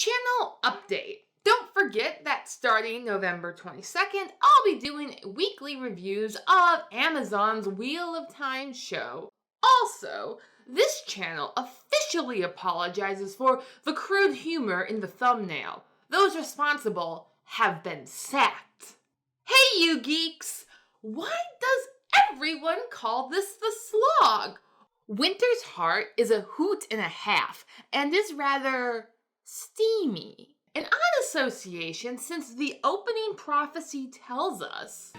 Channel update. Don't forget that starting November 22nd, I'll be doing weekly reviews of Amazon's Wheel of Time show. Also, this channel officially apologizes for the crude humor in the thumbnail. Those responsible have been sacked. Hey you geeks! Why does everyone call this the slog? Winter's Heart is a hoot and a half, and is rather steamy. An odd association, since the opening prophecy tells us,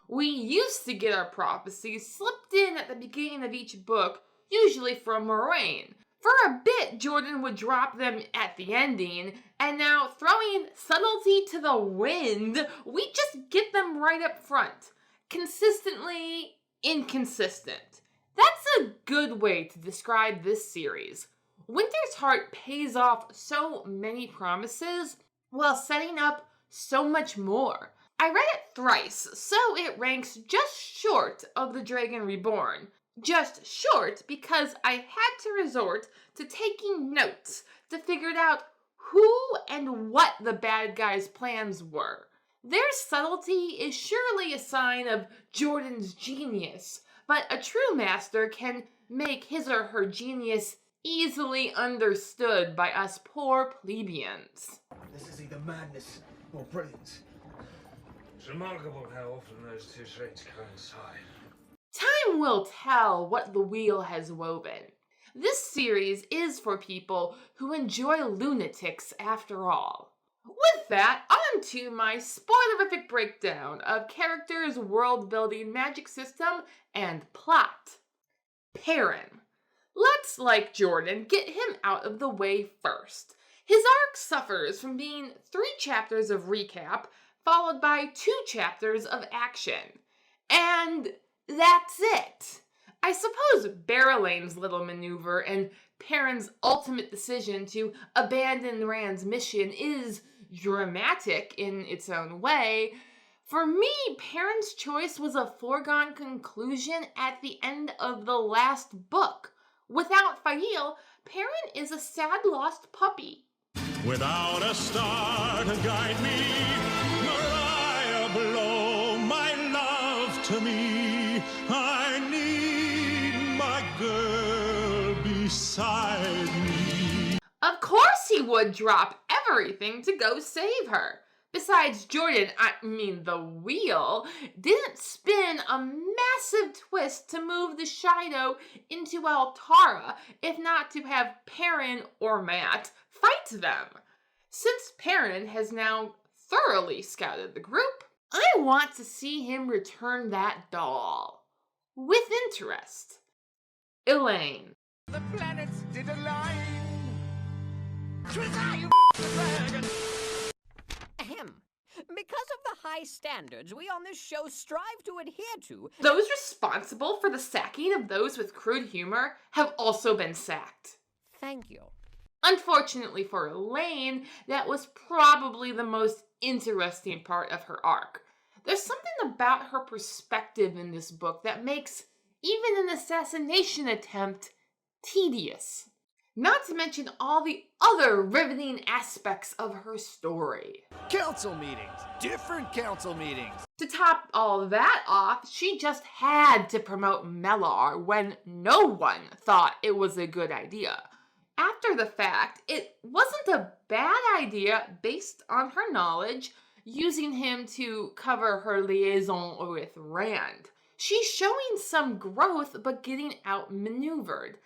we used to get our prophecies slipped in at the beginning of each book, usually from Moraine. For a bit, Jordan would drop them at the ending, and now throwing subtlety to the wind, we just get them right up front. Consistently inconsistent. That's a good way to describe this series. Winter's Heart pays off so many promises while setting up so much more. I read it thrice, so it ranks just short of The Dragon Reborn. Just short because I had to resort to taking notes to figure out who and what the bad guys' plans were. Their subtlety is surely a sign of Jordan's genius, but a true master can make his or her genius easily understood by us poor plebeians. This is either madness or brilliance. It's remarkable how often those two traits coincide. Time will tell what the wheel has woven. This series is for people who enjoy lunatics after all. With that, on to my spoilerific breakdown of characters, world-building, magic system, and plot. Perrin. Let's, like Jordan, get him out of the way first. His arc suffers from being 3 chapters of recap, followed by 2 chapters of action. And that's it. I suppose Elayne's little maneuver and Perrin's ultimate decision to abandon Rand's mission is dramatic in its own way. For me, Perrin's choice was a foregone conclusion at the end of the last book. Without Fail, Perrin is a sad lost puppy. Without a star to guide me, Mariah, blow my love to me. I need my girl beside me. Of course he would drop everything to go save her. Besides, Jordan, the wheel, didn't spin a massive twist to move the Shido into Altara, if not to have Perrin or Matt fight them. Since Perrin has now thoroughly scouted the group, I want to see him return that doll. With interest. Elayne. The planets did align. 'Twas I who the dragon. Ahem. Because of the high standards we on this show strive to adhere to, Those responsible for the sacking of those with crude humor have also been sacked. thank you. Unfortunately for Elayne, that was probably the most interesting part of her arc. There's something about her perspective in this book that makes even an assassination attempt tedious. Not to mention all the other riveting aspects of her story. Council meetings. Different council meetings. To top all that off, she just had to promote Mellar when no one thought it was a good idea. After the fact, it wasn't a bad idea based on her knowledge, using him to cover her liaison with Rand. She's showing some growth but getting outmaneuvered.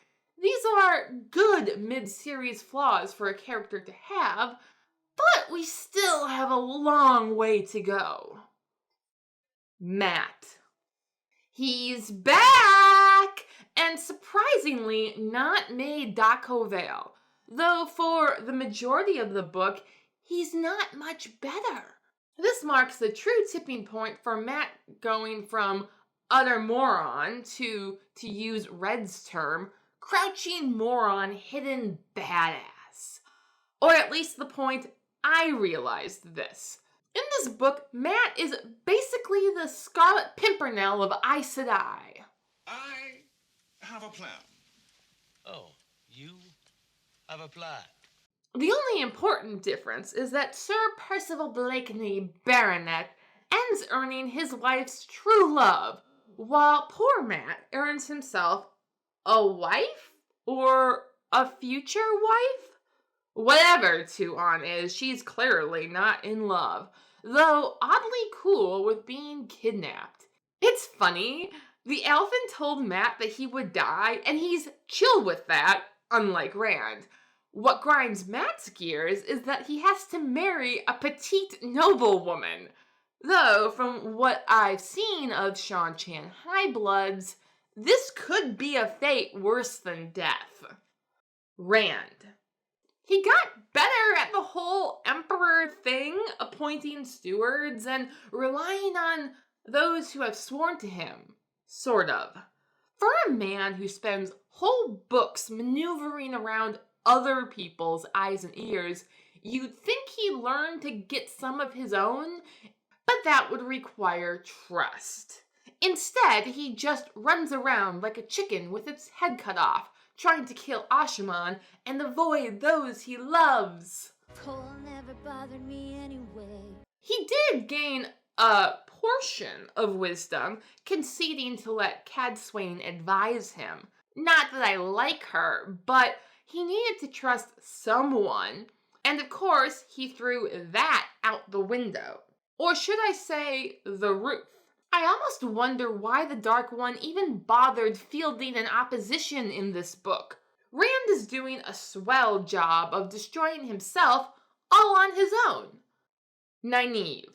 These are good mid-series flaws for a character to have, but we still have a long way to go. Matt. He's back! And surprisingly not made Dako Vale, though for the majority of the book, he's not much better. This marks the true tipping point for Matt going from utter moron to use Red's term, crouching moron, hidden badass. Or at least the point I realized this. In this book, Matt is basically the Scarlet Pimpernel of Aes Sedai. I have a plan. Oh, you have applied. The only important difference is that Sir Percival Blakeney, Baronet, ends earning his wife's true love, while poor Matt earns himself a wife? Or a future wife? Whatever Tuon is, she's clearly not in love, though oddly cool with being kidnapped. It's funny, the elfin told Matt that he would die, and he's chill with that, unlike Rand. What grinds Matt's gears is that he has to marry a petite noblewoman. Though, from what I've seen of Seanchan Highbloods, this could be a fate worse than death. Rand. He got better at the whole emperor thing, appointing stewards and relying on those who have sworn to him. Sort of. For a man who spends whole books maneuvering around other people's eyes and ears, you'd think he learned to get some of his own, but that would require trust. Instead, he just runs around like a chicken with its head cut off, trying to kill Ashaman and avoid those he loves. Coal never bothered me anyway. He did gain a portion of wisdom, conceding to let Cadsuane advise him. Not that I like her, but he needed to trust someone, and of course he threw that out the window. Or should I say, the roof. I almost wonder why the Dark One even bothered fielding an opposition in this book. Rand is doing a swell job of destroying himself all on his own. Nynaeve.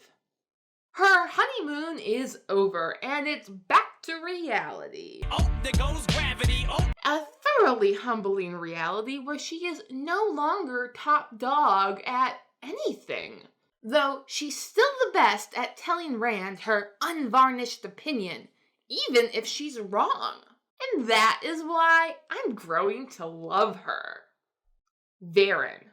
Her honeymoon is over, and it's back to reality. Oh, there goes gravity. Oh. A thoroughly humbling reality where she is no longer top dog at anything. Though she's still the best at telling Rand her unvarnished opinion, even if she's wrong. And that is why I'm growing to love her. Verin.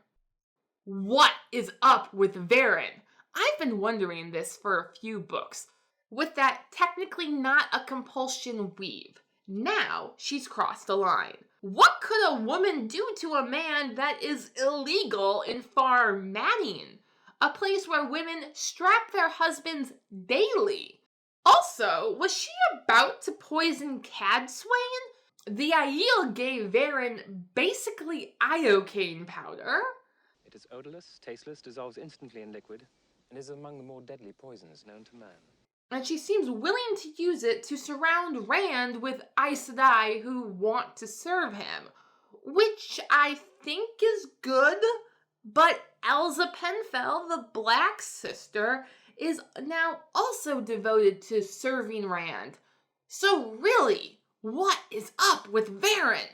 What is up with Verin? I've been wondering this for a few books. With that technically not a compulsion weave, now she's crossed a line. What could a woman do to a man that is illegal in Far Manning? A place where women strap their husbands daily. Also, was she about to poison Cadsuane? The Aiel gave Verin basically iocane powder. It is odorless, tasteless, dissolves instantly in liquid, and is among the more deadly poisons known to man. And she seems willing to use it to surround Rand with Aes Sedai who want to serve him. Which I think is good. But Elsa Penfell, the Black Sister, is now also devoted to serving Rand. So really, what is up with Verin?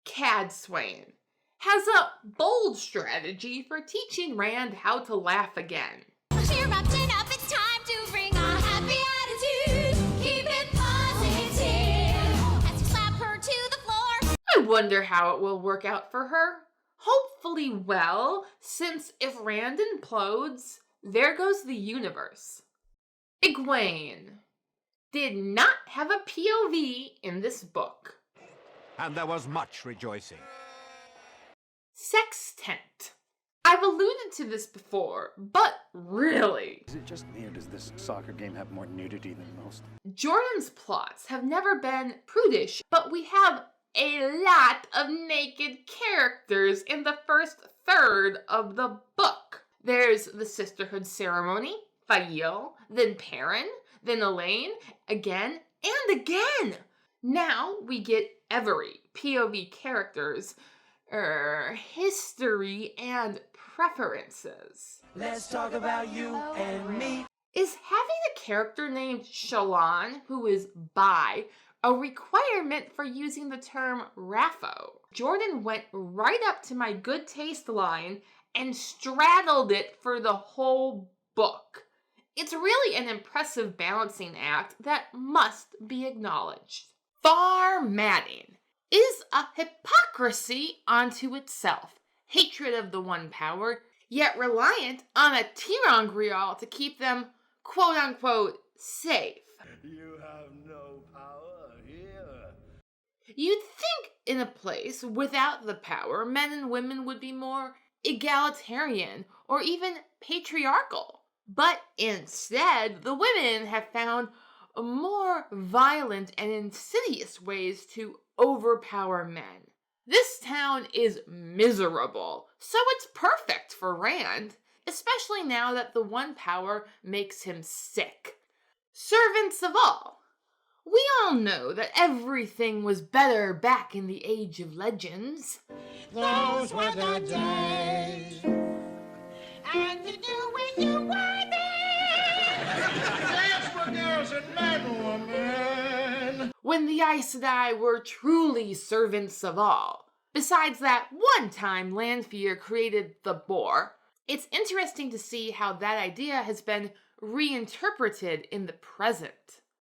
Cadsuane has a bold strategy for teaching Rand how to laugh again. Cheer up, chin up, it's time to bring a happy attitude. Keep it positive. As you slap her to the floor. I wonder how it will work out for her. Hopefully well, since if Rand implodes, there goes the universe. Egwene did not have a POV in this book. And there was much rejoicing. Sextant. I've alluded to this before, but really, Is it just me, or does this soccer game have more nudity than most? Jordan's plots have never been prudish, but we have a lot of naked characters in the first third of the book. There's the sisterhood ceremony, Fael, then Perrin, then Elayne, again and again. Now we get every POV character's history and preferences. Let's talk about you and me. Is having a character named Shallan, who is bi, a requirement for using the term Raffo? Jordan went right up to my good taste line and straddled it for the whole book. It's really an impressive balancing act that must be acknowledged. Far Madding is a hypocrisy unto itself. Hatred of the one power, yet reliant on a Tirangrial to keep them quote-unquote safe. You have no power here. You'd think in a place without the power, men and women would be more egalitarian or even patriarchal. But instead, the women have found more violent and insidious ways to overpower men. This town is miserable, so it's perfect for Rand, especially now that the one power makes him sick. Servants of all. We all know that everything was better back in the Age of Legends. Those were the days. And you do when you were there. Dance for girls and men, woman. When the Aes Sedai were truly servants of all. Besides that one time Lanfear created the boar, it's interesting to see how that idea has been reinterpreted in the present.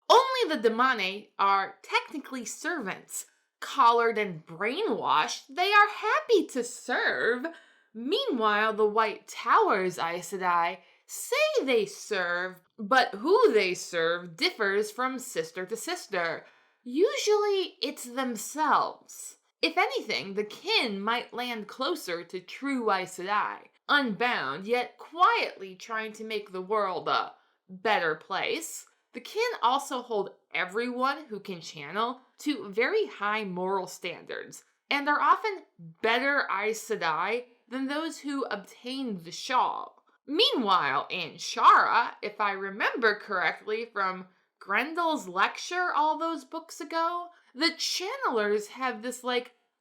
Only the Damane are technically servants. Collared and brainwashed, they are happy to serve. Meanwhile, the White Tower's Aes Sedai say they serve, but who they serve differs from sister to sister. Usually, it's themselves. If anything, the kin might land closer to true Aes Sedai, unbound, yet quietly trying to make the world a better place. The kin also hold everyone who can channel to very high moral standards, and are often better Aes Sedai than those who obtained the shawl. Meanwhile, in Shara, if I remember correctly from Grendel's lecture all those books ago, the channelers have this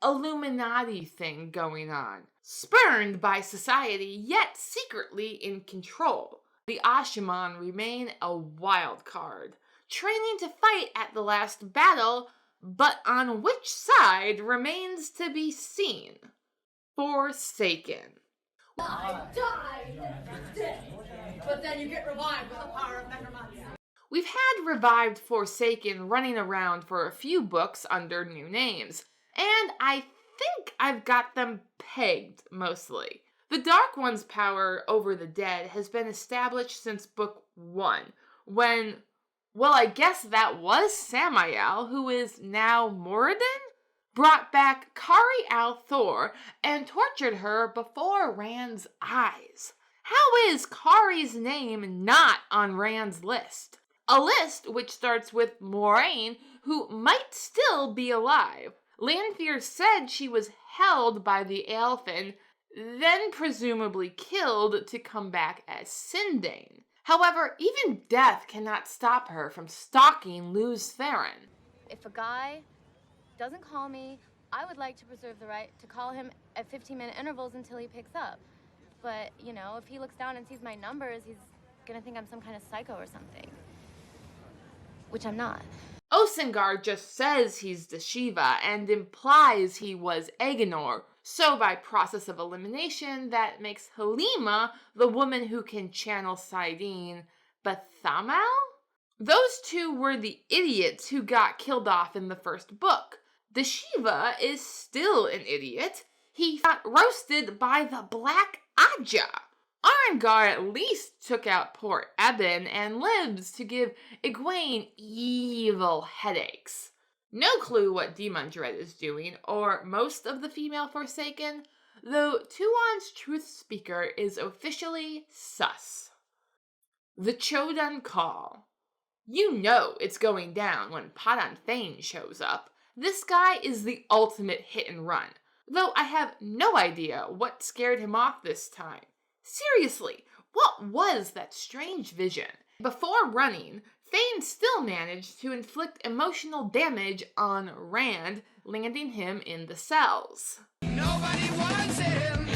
Illuminati thing going on. Spurned by society, yet secretly in control. The Ashaman remain a wild card, training to fight at the last battle, but on which side remains to be seen. Foresaken. I died today, but then you get revived with the power of necromancy. We've had revived Foresaken running around for a few books under new names, and I think I've got them pegged mostly. The Dark One's power over the dead has been established since book 1, when, well, I guess that was Samael, who is now Moradin, brought back Kari Thor and tortured her before Rand's eyes. How is Kari's name not on Rand's list? A list which starts with Moraine, who might still be alive. Lanfear said she was held by the Aelfin, then presumably killed to come back as Sindane. However, even death cannot stop her from stalking Lews Therin. If a guy doesn't call me, I would like to preserve the right to call him at 15-minute intervals until he picks up. But, if he looks down and sees my numbers, he's gonna think I'm some kind of psycho or something. Which I'm not. Osengar just says he's the Shiva and implies he was Aegonor. So by process of elimination, that makes Halima the woman who can channel Saidin, but Thamal? Those two were the idiots who got killed off in the first book. The Shiva is still an idiot. He got roasted by the Black Aja. Arengar at least took out poor Eben and lives to give Egwene evil headaches. No clue what Demon Dread is doing, or most of the female Forsaken, though Tuon's truth speaker is officially sus. The Choedan Kal. You know it's going down when Padan Fain shows up. This guy is the ultimate hit and run, though I have no idea what scared him off this time. Seriously, what was that strange vision? Before running, Fain still managed to inflict emotional damage on Rand, landing him in the cells. Nobody wants him.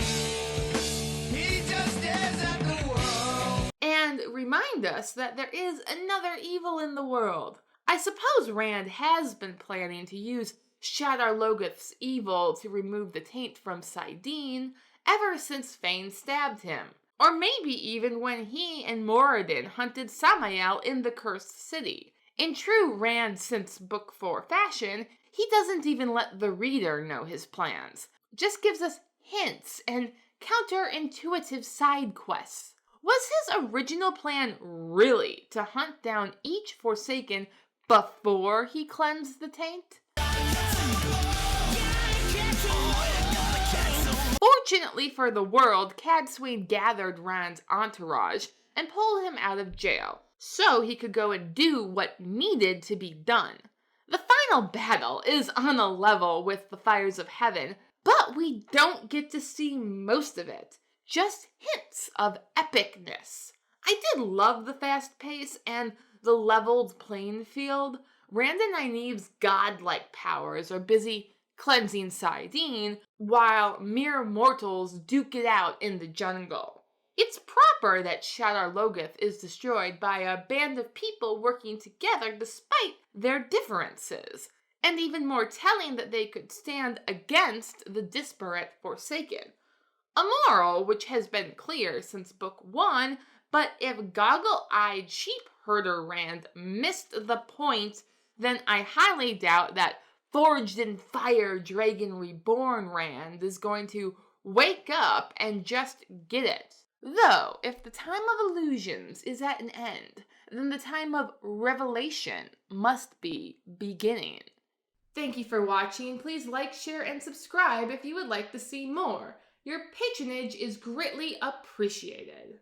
He just stares at the world. And remind us that there is another evil in the world. I suppose Rand has been planning to use Shadar Logoth's evil to remove the taint from Saidin ever since Fain stabbed him. Or maybe even when he and Moradin hunted Samael in the Cursed City. In true Rand since Book 4 fashion, he doesn't even let the reader know his plans. Just gives us hints and counterintuitive side quests. Was his original plan really to hunt down each Forsaken before he cleansed the taint? Fortunately for the world, Cadsuane gathered Rand's entourage and pulled him out of jail, so he could go and do what needed to be done. The final battle is on a level with the Fires of Heaven, but we don't get to see most of it, just hints of epicness. I did love the fast pace and the leveled playing field. Rand and Nynaeve's godlike powers are busy cleansing Saidin, while mere mortals duke it out in the jungle. It's proper that Shadar Logoth is destroyed by a band of people working together despite their differences, and even more telling that they could stand against the disparate Foresaken. A moral which has been clear since Book 1, but if goggle-eyed sheep herder Rand missed the point, then I highly doubt that Forged in Fire Dragon Reborn Rand is going to wake up and just get it. Though, if the time of illusions is at an end, then the time of revelation must be beginning. Thank you for watching. Please like, share, and subscribe if you would like to see more. Your patronage is greatly appreciated.